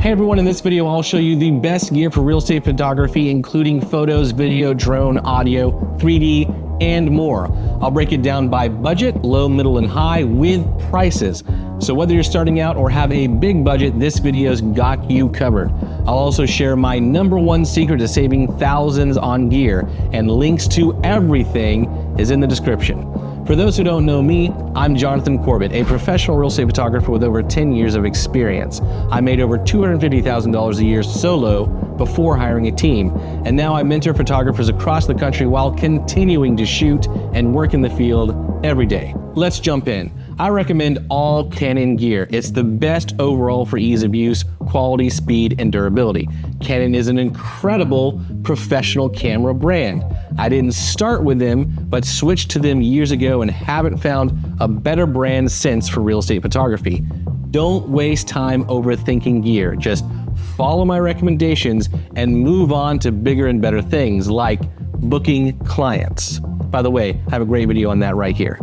Hey everyone, in this video I'll show you the best gear for real estate photography, including photos, video, drone, audio, 3D, and more. I'll break it down by budget, low, middle, and high with prices. So whether you're starting out or have a big budget, this video's got you covered. I'll also share my #1 secret to saving thousands on gear, and links to everything is in the description. For those who don't know me, I'm Jonathan Corbett, a professional real estate photographer with over 10 years of experience. I made over $250,000 a year solo before hiring a team, and now I mentor photographers across the country while continuing to shoot and work in the field every day. Let's jump in. I recommend all Canon gear. It's the best overall for ease of use, quality, speed, and durability. Canon is an incredible professional camera brand. I didn't start with them, but switched to them years ago and haven't found a better brand since for real estate photography. Don't waste time overthinking gear. Just follow my recommendations and move on to bigger and better things like booking clients. By the way, I have a great video on that right here.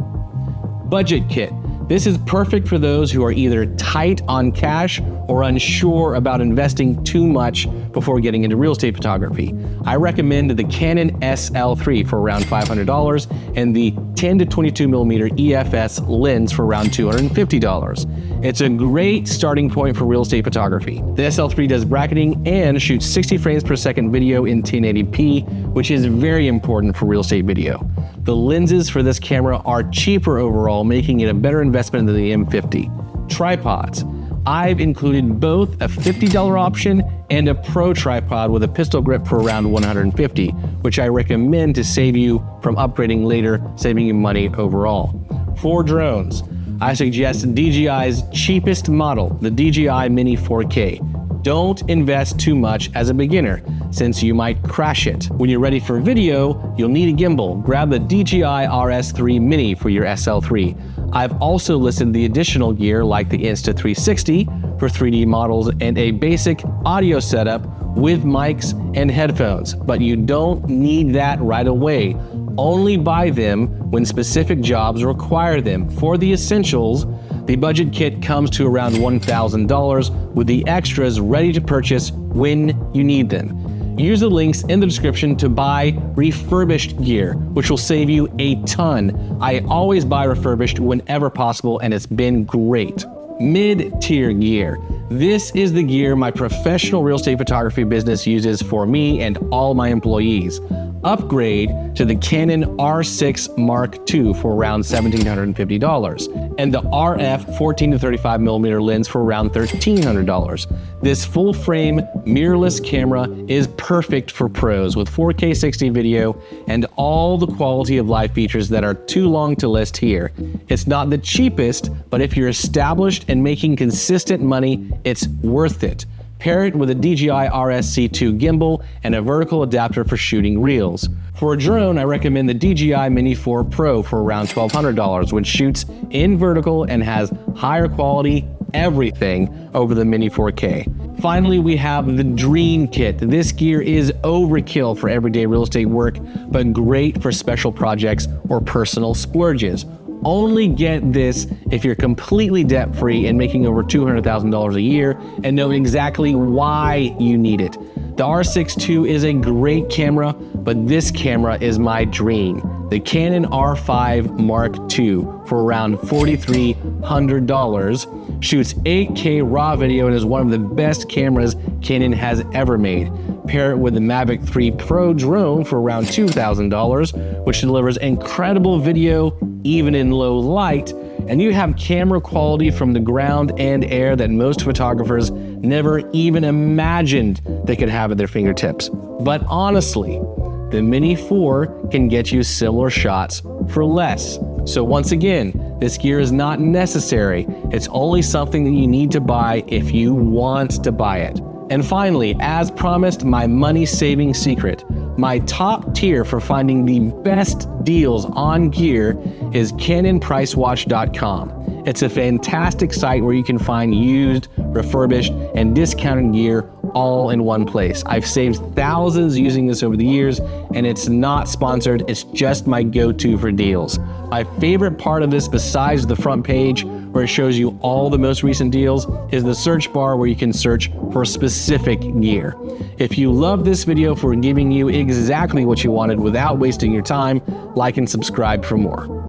Budget kit. This is perfect for those who are either tight on cash or unsure about investing too much before getting into real estate photography. I recommend the Canon SL3 for around $500 and the 10 to 22mm EFS lens for around $250. It's a great starting point for real estate photography. The SL3 does bracketing and shoots 60 frames per second video in 1080p, which is very important for real estate video. The lenses for this camera are cheaper overall, making it a better investment than the M50. Tripods. I've included both a $50 option and a pro tripod with a pistol grip for around $150, which I recommend to save you from upgrading later, saving you money overall. For drones, I suggest DJI's cheapest model, the DJI Mini 4K. Don't invest too much as a beginner, since you might crash it. When you're ready for video, you'll need a gimbal. Grab the DJI RS3 Mini for your SL3. I've also listed the additional gear like the Insta360 for 3D models and a basic audio setup with mics and headphones, but you don't need that right away. Only buy them when specific jobs require them. For the essentials, the budget kit comes to around $1,000 with the extras ready to purchase when you need them. Use the links in the description to buy refurbished gear, which will save you a ton. I always buy refurbished whenever possible, and it's been great. Mid-tier gear. This is the gear my professional real estate photography business uses for me and all my employees. Upgrade to the Canon R6 Mark II for around $1,750 and the RF 14 to 35mm lens for around $1,300. This full frame mirrorless camera is perfect for pros with 4K 60 video and all the quality of life features that are too long to list here. It's not the cheapest, but if you're established and making consistent money, it's worth it. Pair it with a DJI RS-C2 gimbal and a vertical adapter for shooting reels. For a drone, I recommend the DJI Mini 4 Pro for around $1,200, which shoots in vertical and has higher quality everything over the Mini 4K. Finally, we have the Dream Kit. This gear is overkill for everyday real estate work, but great for special projects or personal splurges. Only get this if you're completely debt-free and making over $200,000 a year and know exactly why you need it. The R6 II is a great camera, but this camera is my dream. The Canon R5 Mark II for around $4,300 shoots 8K raw video and is one of the best cameras Canon has ever made. Pair it with the Mavic 3 Pro drone for around $2,000, which delivers incredible video even in low light, and you have camera quality from the ground and air that most photographers never even imagined they could have at their fingertips. But honestly, the Mini 4 can get you similar shots for less. So once again, this gear is not necessary. It's only something that you need to buy if you want to buy it. And finally, as promised, my money-saving secret. My top tier for finding the best deals on gear is CanonPriceWatch.com. It's a fantastic site where you can find used, refurbished, and discounted gear all in one place. I've saved thousands using this over the years, and it's not sponsored, it's just my go-to for deals. My favorite part of this, besides the front page, where it shows you all the most recent deals, is the search bar where you can search for specific gear. If you love this video for giving you exactly what you wanted without wasting your time, like and subscribe for more.